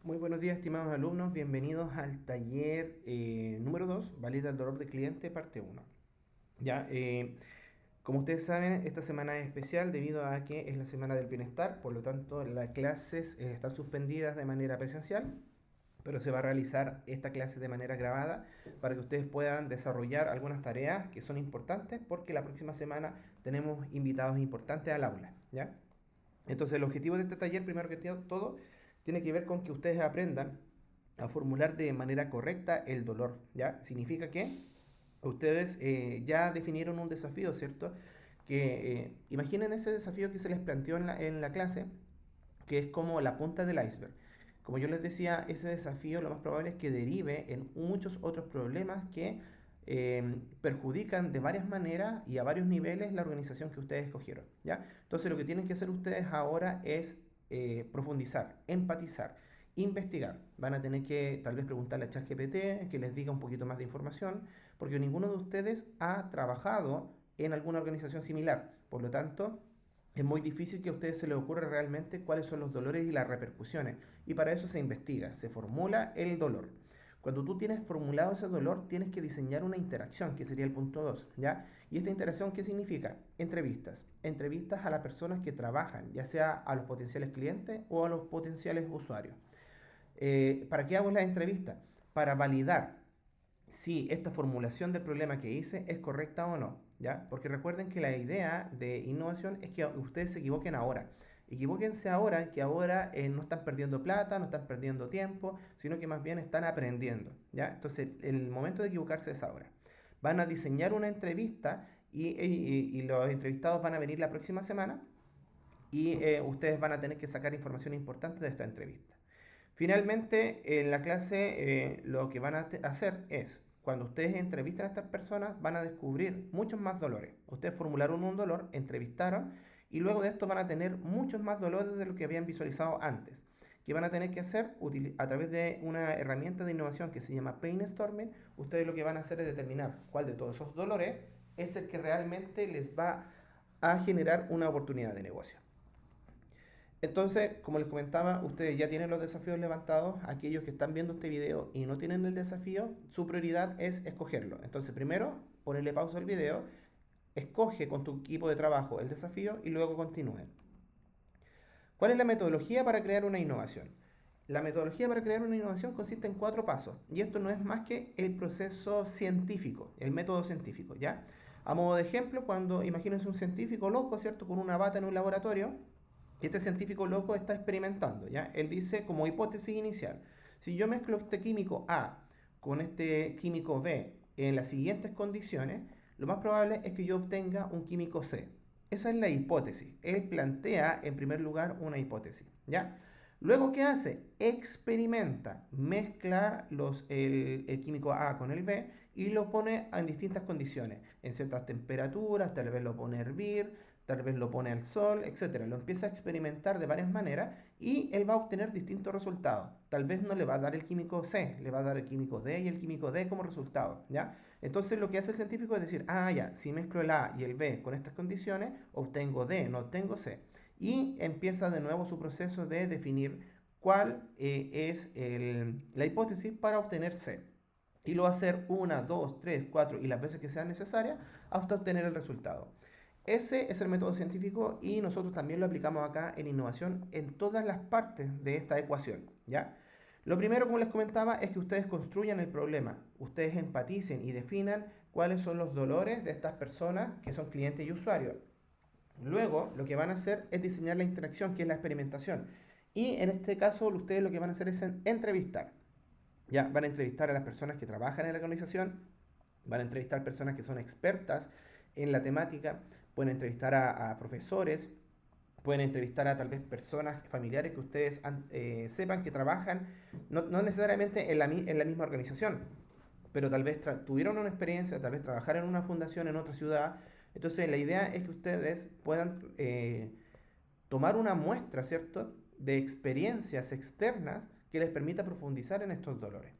Muy buenos días, estimados alumnos. Bienvenidos al taller número 2, Valida el dolor de cliente, parte uno. Ya, como ustedes saben, esta semana es especial debido a que es la semana del bienestar, por lo tanto, las clases están suspendidas de manera presencial, pero se va a realizar esta clase de manera grabada para que ustedes puedan desarrollar algunas tareas que son importantes porque la próxima semana tenemos invitados importantes al aula, ¿ya? Entonces, el objetivo de este taller, primero que todo, tiene que ver con que ustedes aprendan a formular de manera correcta el dolor, ¿ya? Significa que ustedes ya definieron un desafío, ¿cierto? Que imaginen ese desafío que se les planteó en la clase, que es como la punta del iceberg. Como yo les decía, ese desafío lo más probable es que derive en muchos otros problemas que perjudican de varias maneras y a varios niveles la organización que ustedes escogieron, ¿ya? Entonces lo que tienen que hacer ustedes ahora es profundizar, empatizar, investigar. Van a tener que tal vez preguntarle a ChatGPT que les diga un poquito más de información, porque ninguno de ustedes ha trabajado en alguna organización similar. Por lo tanto, es muy difícil que a ustedes se les ocurra realmente cuáles son los dolores y las repercusiones. Y para eso se investiga, se formula el dolor. Cuando tú tienes formulado ese dolor, tienes que diseñar una interacción, que sería el punto 2, ¿ya? ¿Y esta interacción qué significa? Entrevistas. Entrevistas a las personas que trabajan, ya sea a los potenciales clientes o a los potenciales usuarios. ¿Para qué hago las entrevistas? Para validar si esta formulación del problema que hice es correcta o no, ¿ya? Porque recuerden que la idea de innovación es que ustedes se equivoquen ahora. Equivóquense ahora, que ahora no están perdiendo plata, no están perdiendo tiempo, sino que más bien están aprendiendo, ¿ya? Entonces, el momento de equivocarse es ahora. Van a diseñar una entrevista y los entrevistados van a venir la próxima semana y ustedes van a tener que sacar información importante de esta entrevista. Finalmente, en la clase lo que van a hacer es, cuando ustedes entrevistan a estas personas, van a descubrir muchos más dolores. Ustedes formularon un dolor, entrevistaron, y luego de esto van a tener muchos más dolores de lo que habían visualizado antes. ¿Qué van a tener que hacer? A través de una herramienta de innovación que se llama Brainstorming, ustedes lo que van a hacer es determinar cuál de todos esos dolores es el que realmente les va a generar una oportunidad de negocio. Entonces, como les comentaba, ustedes ya tienen los desafíos levantados. Aquellos que están viendo este video y no tienen el desafío, su prioridad es escogerlo. Entonces, primero, ponerle pausa al video, escoge con tu equipo de trabajo el desafío y luego continúen. ¿Cuál es la metodología para crear una innovación? La metodología para crear una innovación consiste en 4 pasos y esto no es más que el proceso científico, el método científico, ¿ya? A modo de ejemplo, cuando imagínense un científico loco, ¿cierto? Con una bata en un laboratorio, este científico loco está experimentando, ¿ya? Él dice como hipótesis inicial, si yo mezclo este químico A con este químico B en las siguientes condiciones, lo más probable es que yo obtenga un químico C. Esa es la hipótesis. Él plantea en primer lugar una hipótesis, ¿ya? Luego, ¿qué hace? Experimenta, mezcla el químico A con el B y lo pone en distintas condiciones, en ciertas temperaturas, tal vez lo pone a hervir, tal vez lo pone al sol, etcétera. Lo empieza a experimentar de varias maneras y él va a obtener distintos resultados. Tal vez no le va a dar el químico C, le va a dar el químico D y el químico D como resultado, ¿ya? Entonces lo que hace el científico es decir, ah, ya, si mezclo el A y el B con estas condiciones, obtengo D, no obtengo C. Y empieza de nuevo su proceso de definir cuál es la hipótesis para obtener C. Y lo va a hacer una, dos, tres, cuatro y las veces que sean necesarias hasta obtener el resultado. Ese es el método científico y nosotros también lo aplicamos acá en innovación en todas las partes de esta ecuación, ¿ya? Lo primero, como les comentaba, es que ustedes construyan el problema, ustedes empaticen y definan cuáles son los dolores de estas personas que son clientes y usuarios. Luego, lo que van a hacer es diseñar la interacción, que es la experimentación. Y en este caso, ustedes lo que van a hacer es entrevistar. Ya, van a entrevistar a las personas que trabajan en la organización, van a entrevistar personas que son expertas en la temática, pueden entrevistar a profesores, pueden entrevistar a tal vez personas familiares que ustedes sepan que trabajan, no necesariamente en la misma organización, pero tal vez tuvieron una experiencia, tal vez trabajar en una fundación en otra ciudad. Entonces la idea es que ustedes puedan tomar una muestra, ¿cierto?, de experiencias externas que les permita profundizar en estos dolores.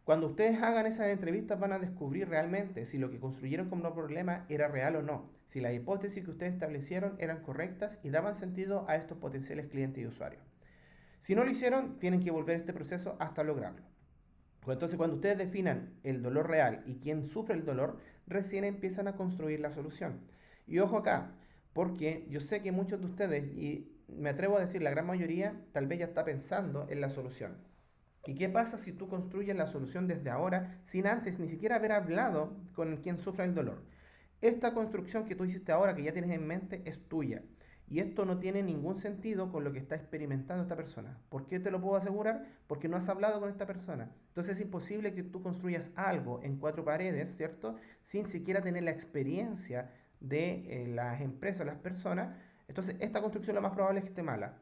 Cuando ustedes hagan esas entrevistas van a descubrir realmente si lo que construyeron como problema era real o no, si las hipótesis que ustedes establecieron eran correctas y daban sentido a estos potenciales clientes y usuarios. Si no lo hicieron, tienen que volver este proceso hasta lograrlo. Entonces, cuando ustedes definan el dolor real y quién sufre el dolor, recién empiezan a construir la solución. Y ojo acá, porque yo sé que muchos de ustedes, y me atrevo a decir la gran mayoría, tal vez ya está pensando en la solución. ¿Y qué pasa si tú construyes la solución desde ahora sin antes ni siquiera haber hablado con quien sufra el dolor? Esta construcción que tú hiciste ahora, que ya tienes en mente, es tuya. Y esto no tiene ningún sentido con lo que está experimentando esta persona. ¿Por qué te lo puedo asegurar? Porque no has hablado con esta persona. Entonces es imposible que tú construyas algo en cuatro paredes, ¿cierto? Sin siquiera tener la experiencia de las empresas, las personas. Entonces esta construcción lo más probable es que esté mala.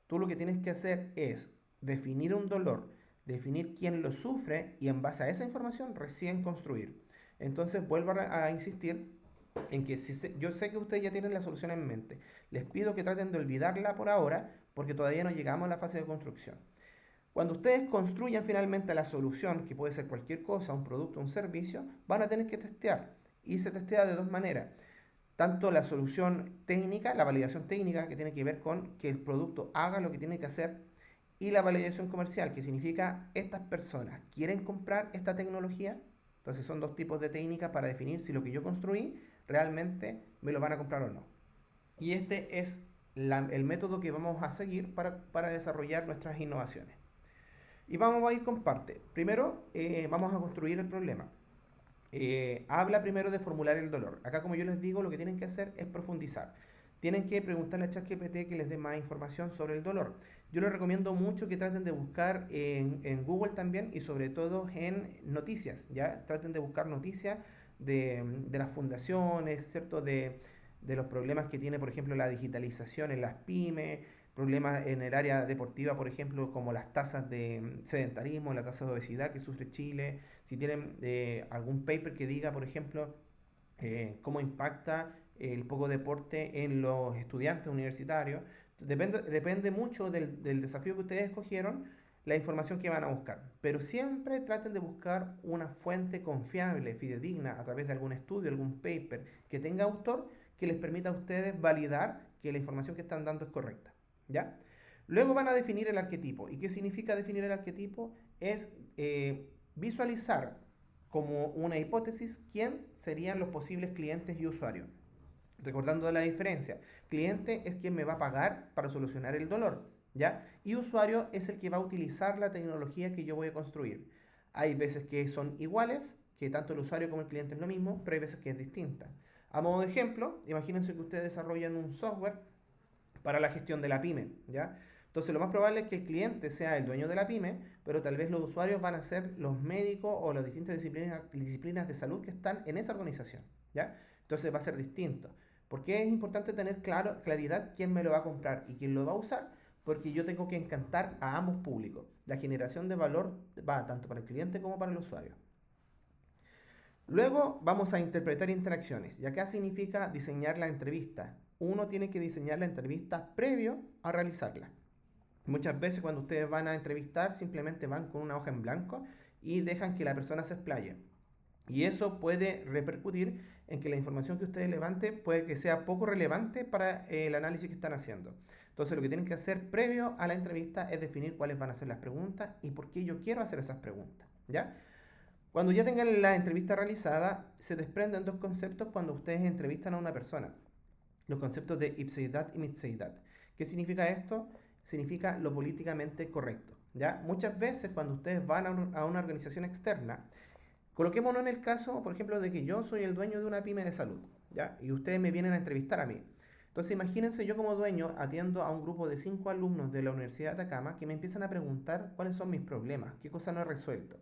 Tú lo que tienes que hacer es definir un dolor, definir quién lo sufre y en base a esa información recién construir. Entonces vuelvo a insistir en que yo sé que ustedes ya tienen la solución en mente. Les pido que traten de olvidarla por ahora porque todavía no llegamos a la fase de construcción. Cuando ustedes construyan finalmente la solución, que puede ser cualquier cosa, un producto, un servicio, van a tener que testear. Y se testea de dos maneras. Tanto la solución técnica, la validación técnica, que tiene que ver con que el producto haga lo que tiene que hacer, y la validación comercial, que significa estas personas quieren comprar esta tecnología. Entonces son dos tipos de técnicas para definir si lo que yo construí realmente me lo van a comprar o no. Y este es el método que vamos a seguir para desarrollar nuestras innovaciones. Y vamos a ir con parte. Primero, vamos a construir el problema. Habla primero de formular el dolor. Acá, como yo les digo, lo que tienen que hacer es profundizar. Tienen que preguntarle a ChatGPT que les dé más información sobre el dolor. Yo les recomiendo mucho que traten de buscar en Google también y sobre todo en noticias, ¿ya? Traten de buscar noticias de las fundaciones, ¿cierto? De los problemas que tiene, por ejemplo, la digitalización en las pymes, problemas en el área deportiva, por ejemplo, como las tasas de sedentarismo, la tasa de obesidad que sufre Chile. Si tienen algún paper que diga, por ejemplo, cómo impacta el poco deporte en los estudiantes universitarios. Depende mucho del desafío que ustedes escogieron, la información que van a buscar. Pero siempre traten de buscar una fuente confiable, fidedigna, a través de algún estudio, algún paper que tenga autor, que les permita a ustedes validar que la información que están dando es correcta. ¿Ya? Luego van a definir el arquetipo. ¿Y qué significa definir el arquetipo? Es visualizar como una hipótesis quién serían los posibles clientes y usuarios. Recordando la diferencia, cliente es quien me va a pagar para solucionar el dolor, ¿ya? Y usuario es el que va a utilizar la tecnología que yo voy a construir. Hay veces que son iguales, que tanto el usuario como el cliente es lo mismo, pero hay veces que es distinta. A modo de ejemplo, imagínense que ustedes desarrollan un software para la gestión de la pyme, ¿ya? Entonces lo más probable es que el cliente sea el dueño de la pyme, pero tal vez los usuarios van a ser los médicos o las distintas disciplinas de salud que están en esa organización, ¿ya? Entonces va a ser distinto. ¿Por qué es importante tener claridad quién me lo va a comprar y quién lo va a usar? Porque yo tengo que encantar a ambos públicos. La generación de valor va tanto para el cliente como para el usuario. Luego vamos a interpretar interacciones, y acá significa diseñar la entrevista. Uno tiene que diseñar la entrevista previo a realizarla. Muchas veces cuando ustedes van a entrevistar simplemente van con una hoja en blanco y dejan que la persona se explaye. Y eso puede repercutir en que la información que ustedes levanten puede que sea poco relevante para el análisis que están haciendo. Entonces lo que tienen que hacer previo a la entrevista es definir cuáles van a ser las preguntas y por qué yo quiero hacer esas preguntas, ¿ya? Cuando ya tengan la entrevista realizada, se desprenden dos conceptos cuando ustedes entrevistan a una persona. Los conceptos de ipseidad y mitseidad. ¿Qué significa esto? Significa lo políticamente correcto, ¿ya? Muchas veces cuando ustedes van a una organización externa, coloquémonos en el caso, por ejemplo, de que yo soy el dueño de una pyme de salud, ¿ya? Y ustedes me vienen a entrevistar a mí. Entonces imagínense yo como dueño atiendo a un grupo de 5 alumnos de la Universidad de Atacama que me empiezan a preguntar cuáles son mis problemas, qué cosas no he resuelto.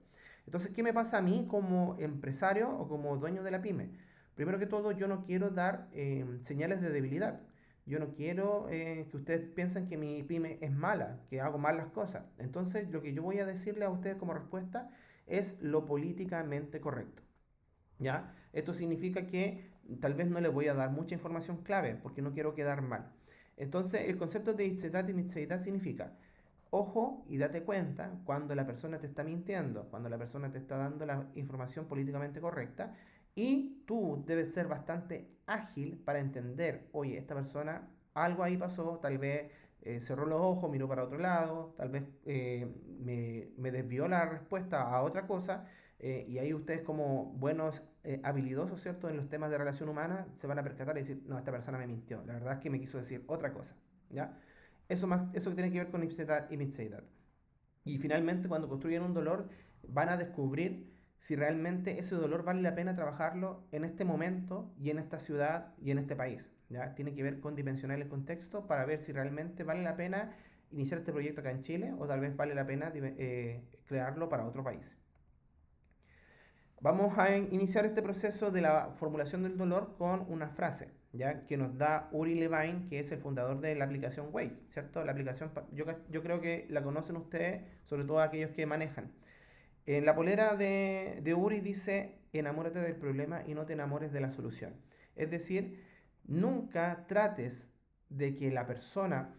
Entonces, ¿qué me pasa a mí como empresario o como dueño de la pyme? Primero que todo, yo no quiero dar señales de debilidad. Yo no quiero que ustedes piensen que mi pyme es mala, que hago mal las cosas. Entonces, lo que yo voy a decirle a ustedes como respuesta es lo políticamente correcto, ¿ya? Esto significa que tal vez no les voy a dar mucha información clave porque no quiero quedar mal. Entonces, el concepto de ipseidad y mitseidad significa, ojo y date cuenta cuando la persona te está mintiendo, cuando la persona te está dando la información políticamente correcta y tú debes ser bastante ágil para entender, oye, esta persona, algo ahí pasó, tal vez cerró los ojos, miró para otro lado, tal vez me desvió la respuesta a otra cosa, y ahí ustedes como buenos habilidosos, ¿cierto? En los temas de relación humana se van a percatar y decir, no, esta persona me mintió, la verdad es que me quiso decir otra cosa, ¿ya? Eso que tiene que ver con Ipsedat y Mitseidat. Y finalmente, cuando construyen un dolor, van a descubrir si realmente ese dolor vale la pena trabajarlo en este momento y en esta ciudad y en este país. ¿Ya? Tiene que ver con dimensionar el contexto para ver si realmente vale la pena iniciar este proyecto acá en Chile o tal vez vale la pena crearlo para otro país. Vamos a iniciar este proceso de la formulación del dolor con una frase, ¿ya? Que nos da Uri Levine, que es el fundador de la aplicación Waze, ¿cierto? La aplicación, yo creo que la conocen ustedes, sobre todo aquellos que manejan. En la polera de Uri dice, enamórate del problema y no te enamores de la solución. Es decir, nunca trates de que la persona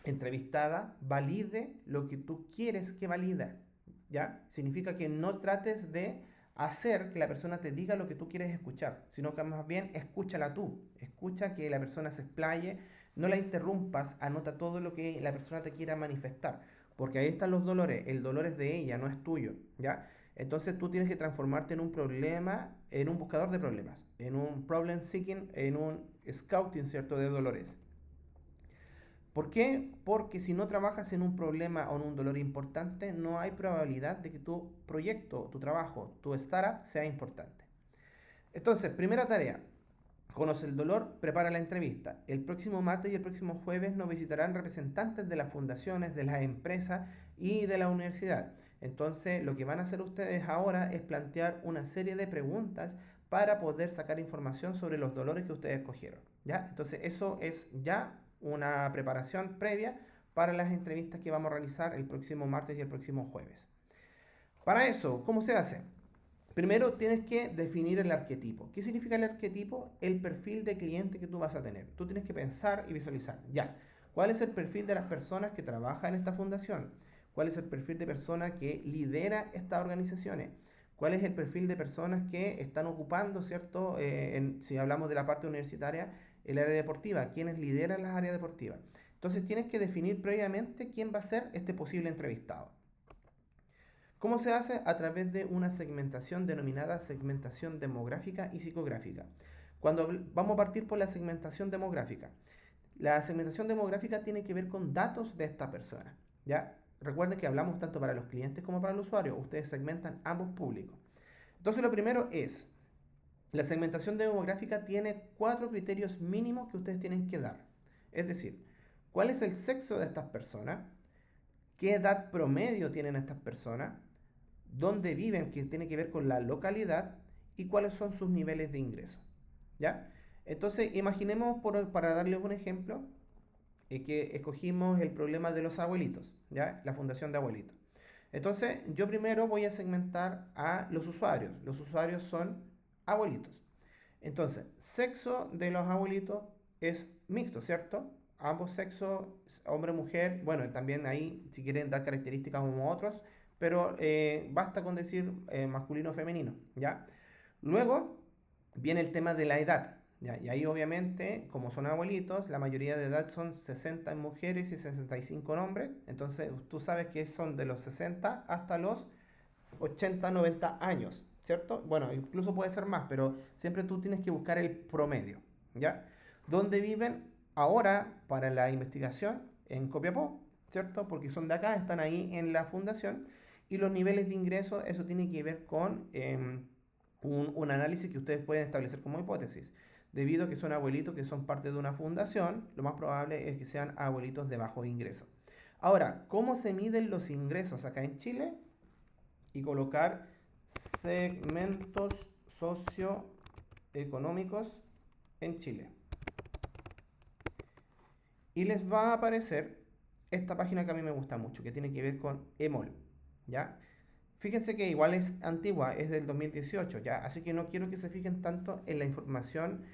entrevistada valide lo que tú quieres que valida, ¿ya? Significa que no trates de hacer que la persona te diga lo que tú quieres escuchar, sino que más bien escúchala tú, escucha que la persona se explaye, no la interrumpas, anota todo lo que la persona te quiera manifestar, porque ahí están los dolores, el dolor es de ella, no es tuyo, ¿ya? Entonces tú tienes que transformarte en un problema, en un buscador de problemas, en un problem seeking, en un scouting, ¿cierto?, de dolores. ¿Por qué? Porque si no trabajas en un problema o en un dolor importante, no hay probabilidad de que tu proyecto, tu trabajo, tu startup sea importante. Entonces, primera tarea, conoce el dolor, prepara la entrevista. El próximo martes y el próximo jueves nos visitarán representantes de las fundaciones, de las empresas y de la universidad. Entonces, lo que van a hacer ustedes ahora es plantear una serie de preguntas para poder sacar información sobre los dolores que ustedes escogieron, ¿ya? Entonces, eso es ya una preparación previa para las entrevistas que vamos a realizar el próximo martes y el próximo jueves. Para eso, ¿cómo se hace? Primero tienes que definir el arquetipo. ¿Qué significa el arquetipo? El perfil de cliente que tú vas a tener. Tú tienes que pensar y visualizar. Ya, ¿cuál es el perfil de las personas que trabajan en esta fundación? ¿Cuál es el perfil de persona que lidera estas organizaciones? ¿Cuál es el perfil de personas que están ocupando, ¿cierto? Si hablamos de la parte universitaria, el área deportiva. ¿Quiénes lideran las áreas deportivas? Entonces tienes que definir previamente quién va a ser este posible entrevistado. ¿Cómo se hace? A través de una segmentación denominada segmentación demográfica y psicográfica. Cuando vamos a partir por la segmentación demográfica. La segmentación demográfica tiene que ver con datos de esta persona, ¿ya? Recuerden que hablamos tanto para los clientes como para el usuario. Ustedes segmentan ambos públicos. Entonces lo primero es, la segmentación demográfica tiene 4 criterios mínimos que ustedes tienen que dar. Es decir, ¿cuál es el sexo de estas personas? ¿Qué edad promedio tienen estas personas? ¿Dónde viven? Que tiene que ver con la localidad. ¿Y cuáles son sus niveles de ingreso? ¿Ya? Entonces, imaginemos, para darles un ejemplo, que escogimos el problema de los abuelitos, ¿ya? La fundación de abuelitos. Entonces, yo primero voy a segmentar a los usuarios. Los usuarios son abuelitos. Entonces, sexo de los abuelitos es mixto, ¿cierto? Ambos sexos, hombre, mujer. Bueno, también ahí, si quieren dar características como otros, pero basta con decir masculino o femenino, ¿ya? Luego viene el tema de la edad, ¿ya? Y ahí obviamente, como son abuelitos, la mayoría de edad son 60 en mujeres y 65 en hombres, entonces tú sabes que son de los 60 hasta los 80, 90 años, ¿cierto? Bueno, incluso puede ser más, pero siempre tú tienes que buscar el promedio, ¿ya? ¿Dónde viven ahora para la investigación? En Copiapó, ¿cierto? Porque son de acá, están ahí en la fundación. Y los niveles de ingreso, eso tiene que ver con un análisis que ustedes pueden establecer como hipótesis. Debido a que son abuelitos que son parte de una fundación, lo más probable es que sean abuelitos de bajo ingreso. Ahora, ¿cómo se miden los ingresos acá en Chile? Y colocar segmentos socioeconómicos en Chile. Y les va a aparecer esta página que a mí me gusta mucho, que tiene que ver con EMOL, ¿ya? Fíjense que igual es antigua, es del 2018, ¿ya? Así que no quiero que se fijen tanto en la información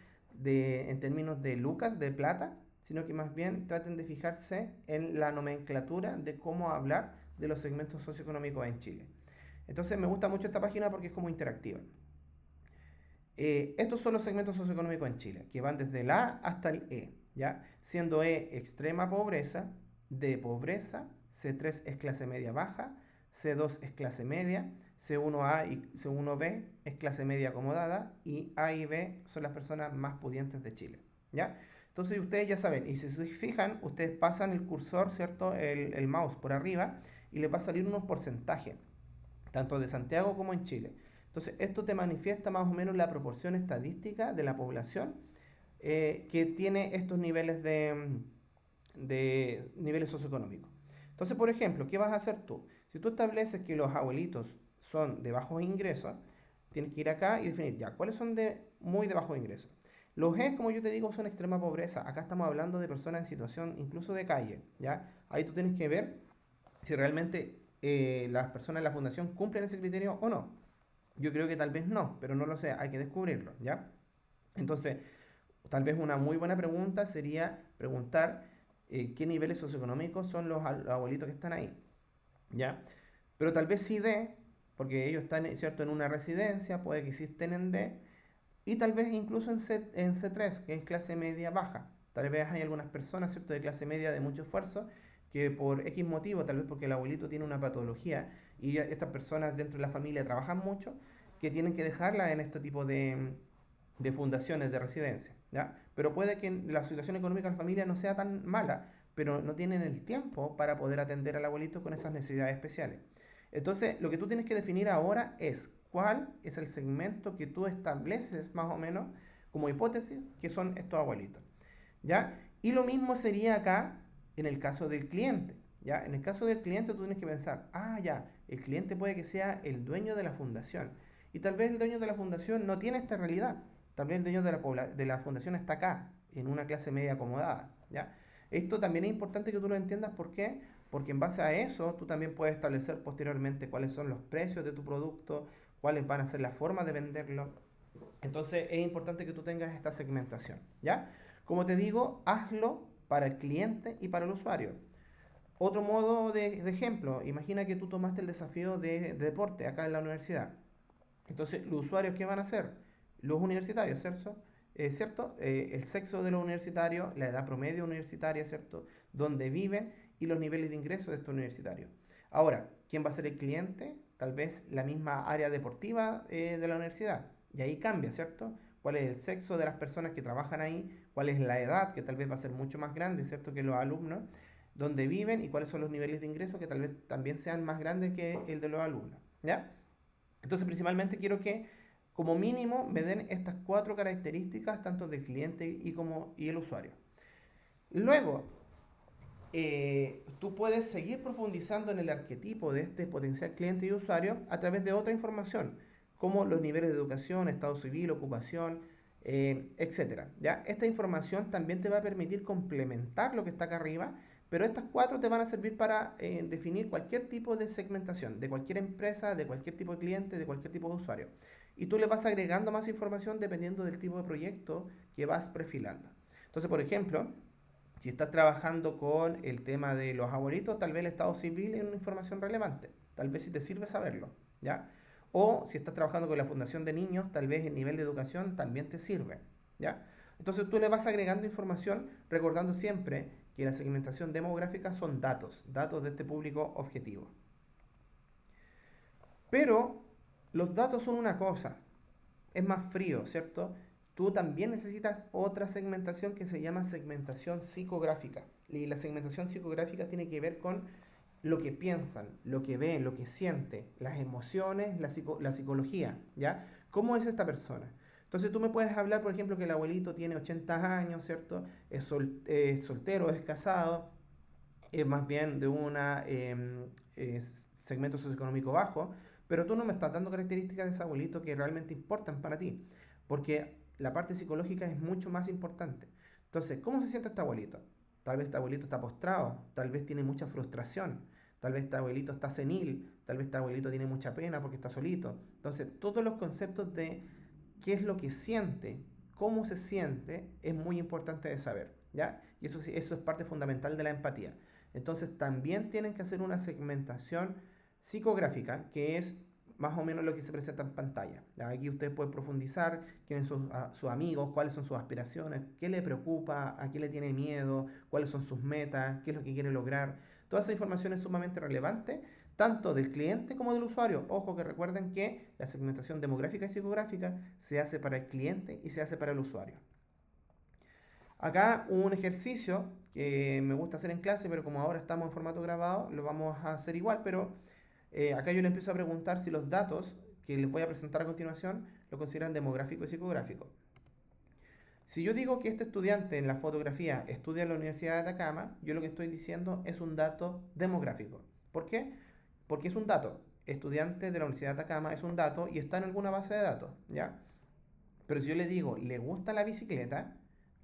en términos de lucas, de plata, sino que más bien traten de fijarse en la nomenclatura de cómo hablar de los segmentos socioeconómicos en Chile. Entonces me gusta mucho esta página porque es como interactiva. Estos son los segmentos socioeconómicos en Chile, que van desde el A hasta el E, ¿ya? Siendo E extrema pobreza, D pobreza, C3 es clase media baja, C2 es clase media, C1A y C1B es clase media acomodada y A y B son las personas más pudientes de Chile, ¿ya? Entonces ustedes ya saben, y si se fijan, ustedes pasan el cursor, ¿cierto? El mouse por arriba y les va a salir unos porcentajes, tanto de Santiago como en Chile. Entonces esto te manifiesta más o menos la proporción estadística de la población que tiene estos niveles de niveles socioeconómicos. Entonces, por ejemplo, ¿qué vas a hacer tú? Si tú estableces que los abuelitos son de bajos ingresos, tienes que ir acá y definir ya cuáles son de muy de bajos ingresos. Los G, como yo te digo, son extrema pobreza. Acá estamos hablando de personas en situación incluso de calle, ¿ya? Ahí tú tienes que ver si realmente las personas de la fundación cumplen ese criterio o no. Yo creo que tal vez no, pero no lo sé, hay que descubrirlo, ¿ya? Entonces, tal vez una muy buena pregunta sería preguntar qué niveles socioeconómicos son los abuelitos que están ahí, ¿ya? Pero tal vez sí D, porque ellos están, ¿cierto?, en una residencia, puede que sí estén en D, y tal vez incluso en C3, que es clase media baja. Tal vez hay algunas personas, ¿cierto?, de clase media de mucho esfuerzo, que por X motivo, tal vez porque el abuelito tiene una patología y estas personas dentro de la familia trabajan mucho, que tienen que dejarla en este tipo de fundaciones de residencia, ¿ya? Pero puede que la situación económica de la familia no sea tan mala, pero no tienen el tiempo para poder atender al abuelito con esas necesidades especiales. Entonces, lo que tú tienes que definir ahora es cuál es el segmento que tú estableces más o menos como hipótesis que son estos abuelitos, ¿ya? Y lo mismo sería acá en el caso del cliente, ¿ya? En el caso del cliente tú tienes que pensar, ya, el cliente puede que sea el dueño de la fundación. Y tal vez el dueño de la fundación no tiene esta realidad. Tal vez el dueño de la fundación está acá, en una clase media acomodada, ¿ya? Esto también es importante que tú lo entiendas. ¿Por qué? Porque en base a eso tú también puedes establecer posteriormente cuáles son los precios de tu producto, cuáles van a ser las formas de venderlo. Entonces es importante que tú tengas esta segmentación, ¿ya? Como te digo, hazlo para el cliente y para el usuario. Otro modo de ejemplo, imagina que tú tomaste el desafío de deporte acá en la universidad. Entonces, ¿los usuarios qué van a hacer? Los universitarios, ¿cierto? ¿Cierto? El sexo de los universitarios, la edad promedio universitaria, ¿cierto? Dónde viven y los niveles de ingreso de estos universitarios. Ahora, ¿quién va a ser el cliente? Tal vez la misma área deportiva de la universidad. Y ahí cambia, ¿cierto? ¿Cuál es el sexo de las personas que trabajan ahí? ¿Cuál es la edad, que tal vez va a ser mucho más grande, ¿cierto? Que los alumnos. ¿Dónde viven y cuáles son los niveles de ingreso que tal vez también sean más grandes que el de los alumnos? ¿Ya? Entonces, principalmente quiero que, como mínimo, me den estas cuatro características, tanto del cliente y el usuario. Luego, tú puedes seguir profundizando en el arquetipo de este potencial cliente y usuario a través de otra información, como los niveles de educación, estado civil, ocupación, etcétera. ¿Ya? Esta información también te va a permitir complementar lo que está acá arriba, pero estas cuatro te van a servir para definir cualquier tipo de segmentación, de cualquier empresa, de cualquier tipo de cliente, de cualquier tipo de usuario. Y tú le vas agregando más información dependiendo del tipo de proyecto que vas perfilando. Entonces, por ejemplo, si estás trabajando con el tema de los abuelitos, tal vez el estado civil es una información relevante. Tal vez si te sirve saberlo, ¿ya? O si estás trabajando con la fundación de niños, tal vez el nivel de educación también te sirve, ¿ya? Entonces tú le vas agregando información, recordando siempre que la segmentación demográfica son datos, datos de este público objetivo. Pero los datos son una cosa, es más frío, ¿cierto? Tú también necesitas otra segmentación que se llama segmentación psicográfica. Y la segmentación psicográfica tiene que ver con lo que piensan, lo que ven, lo que sienten, las emociones, la psicología, ¿ya? ¿Cómo es esta persona? Entonces tú me puedes hablar, por ejemplo, que el abuelito tiene 80 años, ¿cierto? Es soltero, es casado, es más bien de un segmento socioeconómico bajo, pero tú no me estás dando características de ese abuelito que realmente importan para ti, porque la parte psicológica es mucho más importante. Entonces, ¿cómo se siente este abuelito? Tal vez este abuelito está postrado, tal vez tiene mucha frustración, tal vez este abuelito está senil, tal vez este abuelito tiene mucha pena porque está solito. Entonces, todos los conceptos de qué es lo que siente, cómo se siente, es muy importante de saber, ¿ya? Y eso es parte fundamental de la empatía. Entonces, también tienen que hacer una segmentación psicográfica, que es más o menos lo que se presenta en pantalla. Aquí usted puede profundizar quiénes son sus amigos, cuáles son sus aspiraciones, qué le preocupa, a qué le tiene miedo, cuáles son sus metas, qué es lo que quiere lograr. Toda esa información es sumamente relevante, tanto del cliente como del usuario. Ojo que recuerden que la segmentación demográfica y psicográfica se hace para el cliente y se hace para el usuario. Acá un ejercicio que me gusta hacer en clase, pero como ahora estamos en formato grabado, lo vamos a hacer igual, pero acá yo le empiezo a preguntar si los datos que les voy a presentar a continuación lo consideran demográfico y psicográfico. Si yo digo que este estudiante en la fotografía estudia en la Universidad de Atacama, yo lo que estoy diciendo es un dato demográfico. ¿Por qué? Porque es un dato. Estudiante de la Universidad de Atacama es un dato y está en alguna base de datos, ¿ya? Pero si yo le digo, ¿le gusta la bicicleta?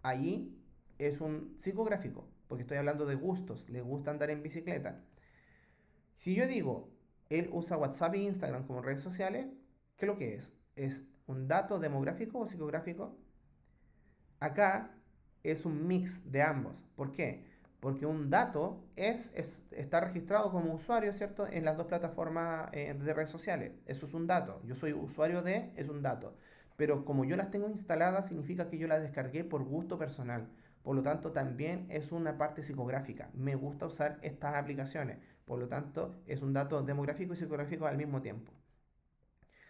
Allí es un psicográfico, porque estoy hablando de gustos, le gusta andar en bicicleta. Si yo digo, él usa WhatsApp e Instagram como redes sociales, ¿qué es lo que es? ¿Es un dato demográfico o psicográfico? Acá es un mix de ambos. ¿Por qué? Porque un dato está registrado como usuario, ¿cierto? En las dos plataformas de redes sociales. Eso es un dato. Yo soy usuario de, es un dato. Pero como yo las tengo instaladas, significa que yo las descargué por gusto personal. Por lo tanto, también es una parte psicográfica. Me gusta usar estas aplicaciones. Por lo tanto, es un dato demográfico y psicográfico al mismo tiempo.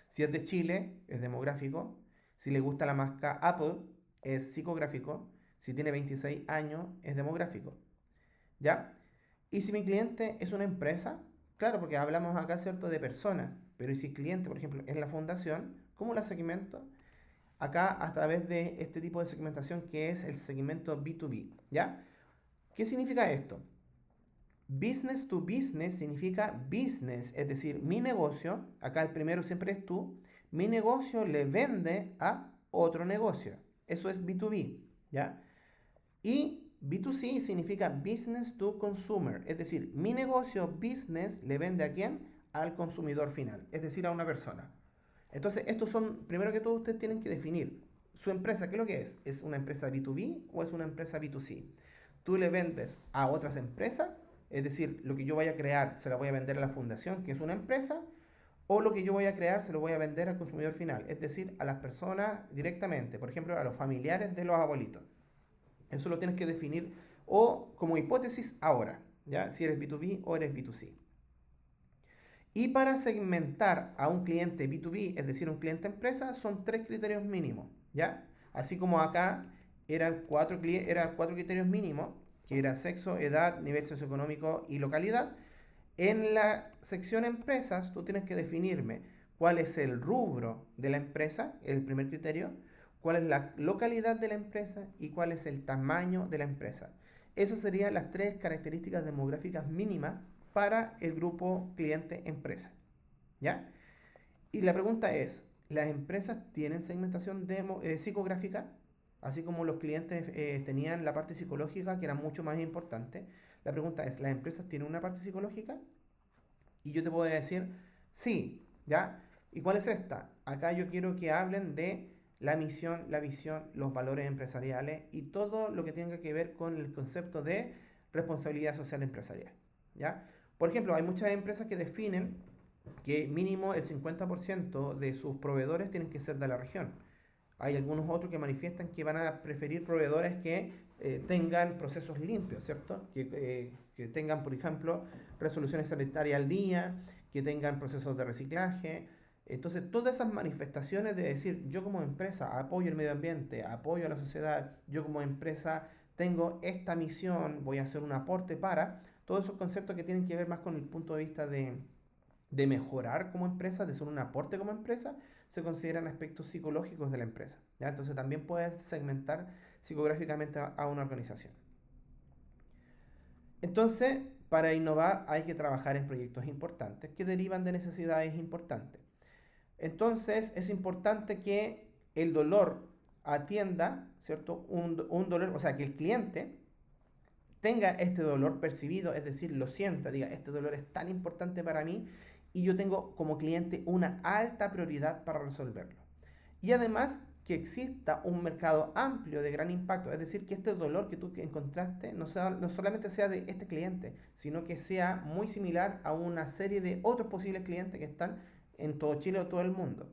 Si es de Chile, es demográfico. Si le gusta la marca Apple, es psicográfico. Si tiene 26 años, es demográfico. ¿Ya? Y si mi cliente es una empresa, claro, porque hablamos acá, ¿cierto?, de personas. Pero ¿y si el cliente, por ejemplo, es la fundación? ¿Cómo la segmento? Acá a través de este tipo de segmentación que es el segmento B2B. ¿Ya? ¿Qué significa esto? Business to business significa business, es decir, mi negocio, acá el primero siempre es tú, mi negocio le vende a otro negocio. Eso es B2B, ¿ya? Y B2C significa business to consumer, es decir, mi negocio business le vende a quién? Al consumidor final, es decir, a una persona. Entonces, estos son, primero que todo, ustedes tienen que definir su empresa, ¿qué es lo que es? ¿Es una empresa B2B o es una empresa B2C? Tú le vendes a otras empresas, es decir, lo que yo vaya a crear se lo voy a vender a la fundación, que es una empresa, o lo que yo voy a crear se lo voy a vender al consumidor final, es decir, a las personas directamente, por ejemplo, a los familiares de los abuelitos. Eso lo tienes que definir o como hipótesis ahora, ¿ya? Si eres B2B o eres B2C. Y para segmentar a un cliente B2B, es decir, un cliente empresa, son 3 criterios mínimos, ¿ya? Así como acá eran 4 criterios mínimos, que era sexo, edad, nivel socioeconómico y localidad. En la sección empresas, tú tienes que definirme cuál es el rubro de la empresa, el primer criterio, cuál es la localidad de la empresa y cuál es el tamaño de la empresa. Esas serían las 3 características demográficas mínimas para el grupo cliente-empresa. ¿Ya? Y la pregunta es, ¿las empresas tienen segmentación psicográfica? Así como los clientes tenían la parte psicológica, que era mucho más importante. La pregunta es, ¿las empresas tienen una parte psicológica? Y yo te puedo decir, sí, ¿ya? ¿Y cuál es esta? Acá yo quiero que hablen de la misión, la visión, los valores empresariales y todo lo que tenga que ver con el concepto de responsabilidad social empresarial, ¿ya? Por ejemplo, hay muchas empresas que definen que mínimo el 50% de sus proveedores tienen que ser de la región. Hay algunos otros que manifiestan que van a preferir proveedores que tengan procesos limpios, ¿cierto? Que tengan, por ejemplo, resoluciones sanitarias al día, que tengan procesos de reciclaje. Entonces, todas esas manifestaciones de decir, yo como empresa apoyo el medio ambiente, apoyo a la sociedad, yo como empresa tengo esta misión, voy a hacer un aporte para, todos esos conceptos que tienen que ver más con el punto de vista de mejorar como empresa, de ser un aporte como empresa, se consideran aspectos psicológicos de la empresa, ¿ya? Entonces también puedes segmentar psicográficamente a una organización. Entonces, para innovar hay que trabajar en proyectos importantes que derivan de necesidades importantes. Entonces, es importante que el dolor atienda, ¿cierto? Un dolor, o sea, que el cliente tenga este dolor percibido, es decir, lo sienta, diga, este dolor es tan importante para mí y yo tengo como cliente una alta prioridad para resolverlo. Y además que exista un mercado amplio de gran impacto, es decir, que este dolor que tú encontraste no solamente sea de este cliente, sino que sea muy similar a una serie de otros posibles clientes que están en todo Chile o todo el mundo.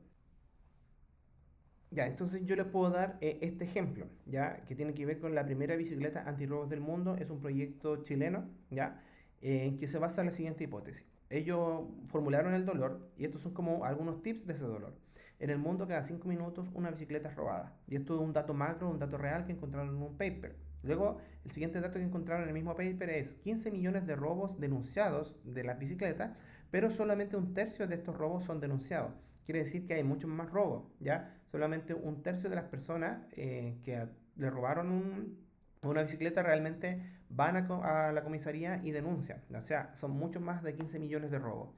Ya, entonces yo les puedo dar este ejemplo, ya, que tiene que ver con la primera bicicleta antirrobos del mundo. Es un proyecto chileno, ya, en que se basa en la siguiente hipótesis. Ellos formularon el dolor y estos son como algunos tips de ese dolor. En el mundo, cada 5 minutos una bicicleta es robada. Y esto es un dato macro, un dato real que encontraron en un paper. Luego, el siguiente dato que encontraron en el mismo paper es 15 millones de robos denunciados de las bicicletas, pero solamente un tercio de estos robos son denunciados. Quiere decir que hay muchos más robos, ¿ya? Solamente un tercio de las personas que le robaron una bicicleta realmente van a la comisaría y denuncian. O sea, son muchos más de 15 millones de robos.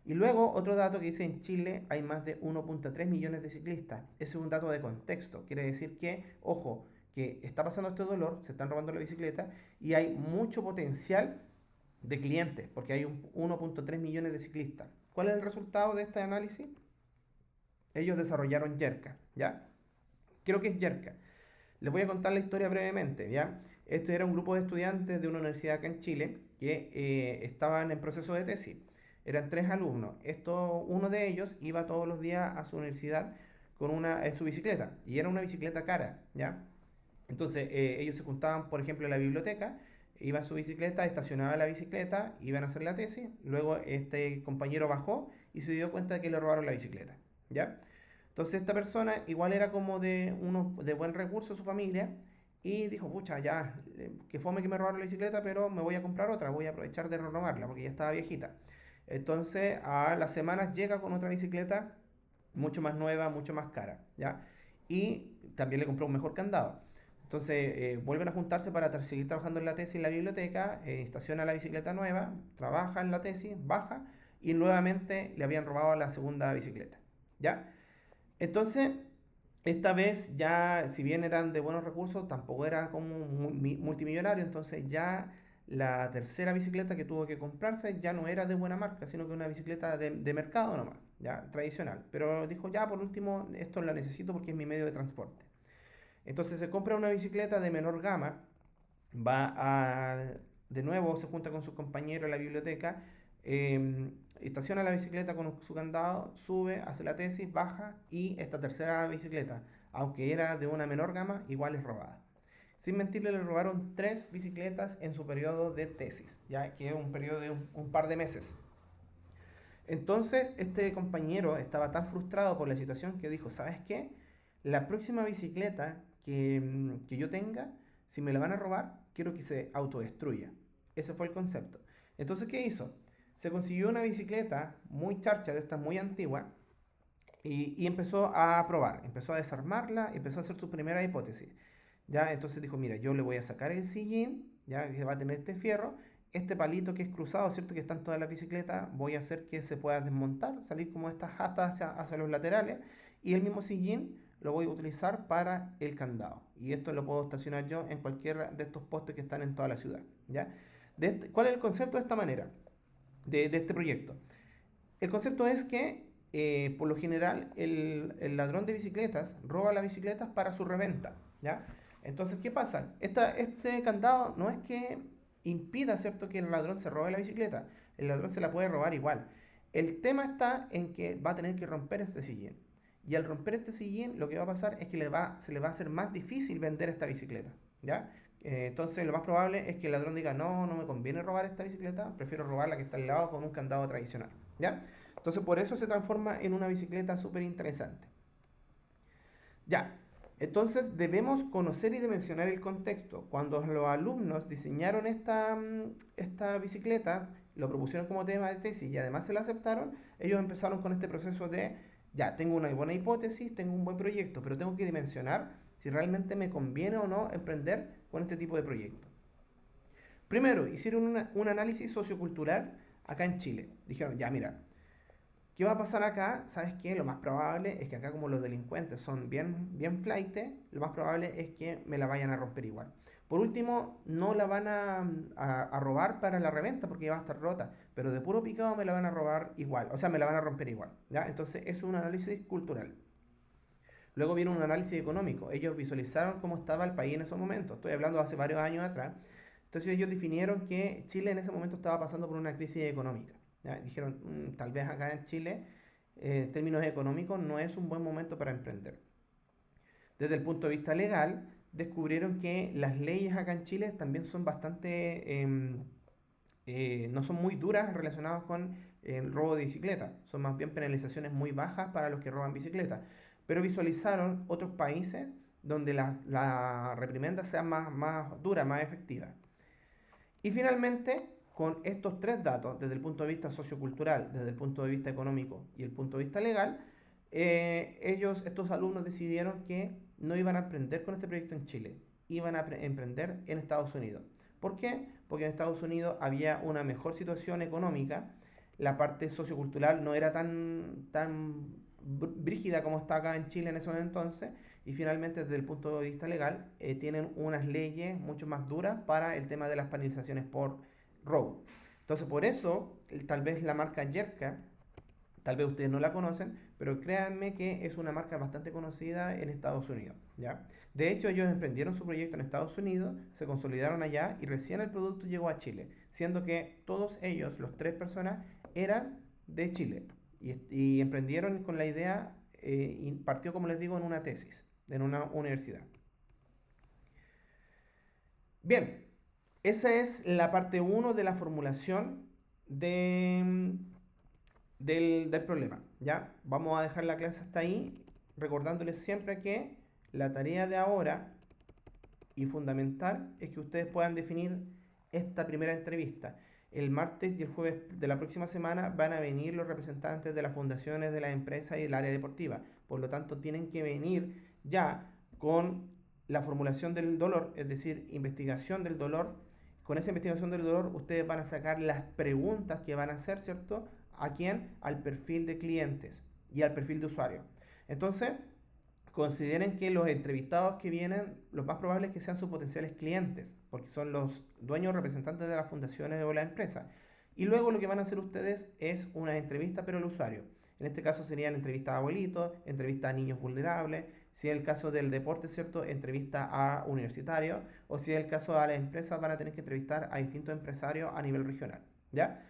Y luego otro dato que dice en Chile hay más de 1.3 millones de ciclistas. Ese es un dato de contexto. Quiere decir que, ojo, que está pasando este dolor, se están robando la bicicleta y hay mucho potencial de clientes, porque hay 1.3 millones de ciclistas. ¿Cuál es el resultado de este análisis? Ellos desarrollaron Yerka, ¿ya? Creo que es Yerka. Les voy a contar la historia brevemente, ¿ya? Este era un grupo de estudiantes de una universidad acá en Chile que estaban en proceso de tesis. Eran 3 alumnos. Uno de ellos iba todos los días a su universidad en su bicicleta y era una bicicleta cara, ¿ya? Entonces ellos se juntaban, por ejemplo, en la biblioteca, iba en su bicicleta, estacionaba la bicicleta, iban a hacer la tesis, luego este compañero bajó y se dio cuenta de que le robaron la bicicleta, ¿ya? Entonces esta persona igual era como de buen recurso su familia y dijo, pucha, ya, que fome que me robaron la bicicleta, pero me voy a comprar otra, voy a aprovechar de renovarla porque ya estaba viejita. Entonces a las semanas llega con otra bicicleta mucho más nueva, mucho más cara, ¿ya? Y también le compró un mejor candado. Entonces vuelven a juntarse para seguir trabajando en la tesis en la biblioteca, estaciona la bicicleta nueva, trabaja en la tesis, baja y nuevamente le habían robado la segunda bicicleta, ¿ya? Entonces, esta vez ya, si bien eran de buenos recursos, tampoco era como multimillonario, entonces ya la tercera bicicleta que tuvo que comprarse ya no era de buena marca, sino que una bicicleta de mercado nomás, ya tradicional. Pero dijo, ya por último, esto la necesito porque es mi medio de transporte. Entonces se compra una bicicleta de menor gama, va a, de nuevo se junta con sus compañeros en la biblioteca, estaciona la bicicleta con su candado, sube, hace la tesis, baja y esta tercera bicicleta, aunque era de una menor gama, igual es robada. Sin mentirle, le robaron 3 bicicletas en su periodo de tesis, ya que es un periodo de un par de meses. Entonces, este compañero estaba tan frustrado por la situación que dijo, ¿sabes qué? La próxima bicicleta que yo tenga, si me la van a robar, quiero que se autodestruya. Ese fue el concepto. Entonces, ¿qué hizo? Se consiguió una bicicleta muy charcha, de estas muy antigua, y empezó a probar, empezó a desarmarla, empezó a hacer su primera hipótesis. ¿Ya? Entonces dijo, mira, yo le voy a sacar el sillín, ya que va a tener este fierro, este palito que es cruzado, ¿cierto? Que está en todas las bicicletas, voy a hacer que se pueda desmontar, salir como estas astas hacia los laterales, y el mismo sillín lo voy a utilizar para el candado. Y esto lo puedo estacionar yo en cualquiera de estos postes que están en toda la ciudad, ¿ya? ¿Cuál es el concepto de esta manera, de este proyecto? El concepto es que, por lo general, el ladrón de bicicletas roba las bicicletas para su reventa, ¿ya? Entonces, ¿qué pasa? Este candado no es que impida, ¿cierto?, que el ladrón se robe la bicicleta. El ladrón se la puede robar igual. El tema está en que va a tener que romper este sillín. Y al romper este sillín, lo que va a pasar es que se le va a hacer más difícil vender esta bicicleta, ¿ya? Entonces, lo más probable es que el ladrón diga, no, no me conviene robar esta bicicleta, prefiero robar la que está al lado con un candado tradicional, ¿ya? Entonces, por eso se transforma en una bicicleta súper interesante. Ya, entonces debemos conocer y dimensionar el contexto. Cuando los alumnos diseñaron esta bicicleta, lo propusieron como tema de tesis y además se la aceptaron, ellos empezaron con este proceso de, ya, tengo una buena hipótesis, tengo un buen proyecto, pero tengo que dimensionar si realmente me conviene o no emprender con este tipo de proyecto. Primero, hicieron un análisis sociocultural acá en Chile. Dijeron, ya, mira, ¿qué va a pasar acá? ¿Sabes qué? Lo más probable es que acá, como los delincuentes son bien flaites, lo más probable es que me la vayan a romper igual. Por último, no la van a robar para la reventa porque va a estar rota, pero de puro picado me la van a robar igual, o sea, me la van a romper igual, ¿ya? Entonces, es un análisis cultural. Luego viene un análisis económico. Ellos visualizaron cómo estaba el país en esos momentos. Estoy hablando de hace varios años atrás. Entonces, ellos definieron que Chile en ese momento estaba pasando por una crisis económica. ¿Ya? Dijeron, tal vez acá en Chile en términos económicos, no es un buen momento para emprender. Desde el punto de vista legal, descubrieron que las leyes acá en Chile también son bastante, no son muy duras relacionadas con el robo de bicicleta. Son más bien penalizaciones muy bajas para los que roban bicicleta. Pero visualizaron otros países donde la reprimenda sea más dura, más efectiva. Y finalmente, con estos tres datos, desde el punto de vista sociocultural, desde el punto de vista económico y el punto de vista legal, estos alumnos decidieron que no iban a emprender con este proyecto en Chile, iban a emprender en Estados Unidos. ¿Por qué? Porque en Estados Unidos había una mejor situación económica, la parte sociocultural no era tan brígida como está acá en Chile en ese entonces, y finalmente desde el punto de vista legal tienen unas leyes mucho más duras para el tema de las penalizaciones por robo. Entonces por eso tal vez la marca Yerka, tal vez ustedes no la conocen, pero créanme que es una marca bastante conocida en Estados Unidos, ¿ya? De hecho, ellos emprendieron su proyecto en Estados Unidos, se consolidaron allá y recién el producto llegó a Chile, siendo que todos ellos, los tres personas, eran de Chile y emprendieron con la idea y partió, como les digo, en una tesis, en una universidad. Bien, esa es la parte uno de la formulación del problema. ¿Ya? Vamos a dejar la clase hasta ahí, recordándoles siempre que la tarea de ahora y fundamental es que ustedes puedan definir esta primera entrevista. El martes y el jueves de la próxima semana van a venir los representantes de las fundaciones, de las empresas y del área deportiva. Por lo tanto, tienen que venir ya con la formulación del dolor, es decir, investigación del dolor. Con esa investigación del dolor, ustedes van a sacar las preguntas que van a hacer, ¿cierto? ¿A quién? Al perfil de clientes y al perfil de usuario. Entonces, consideren que los entrevistados que vienen, lo más probable es que sean sus potenciales clientes, porque son los dueños o representantes de las fundaciones o la empresa. Y luego lo que van a hacer ustedes es una entrevista, pero al usuario. En este caso serían entrevistas a abuelitos, entrevistas a niños vulnerables, si es el caso del deporte, ¿cierto? Entrevista a universitarios, o si es el caso de las empresas, van a tener que entrevistar a distintos empresarios a nivel regional, ¿ya?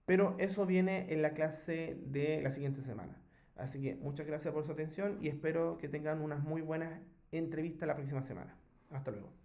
Pero eso viene en la clase de la siguiente semana. Así que muchas gracias por su atención y espero que tengan unas muy buenas entrevistas la próxima semana. Hasta luego.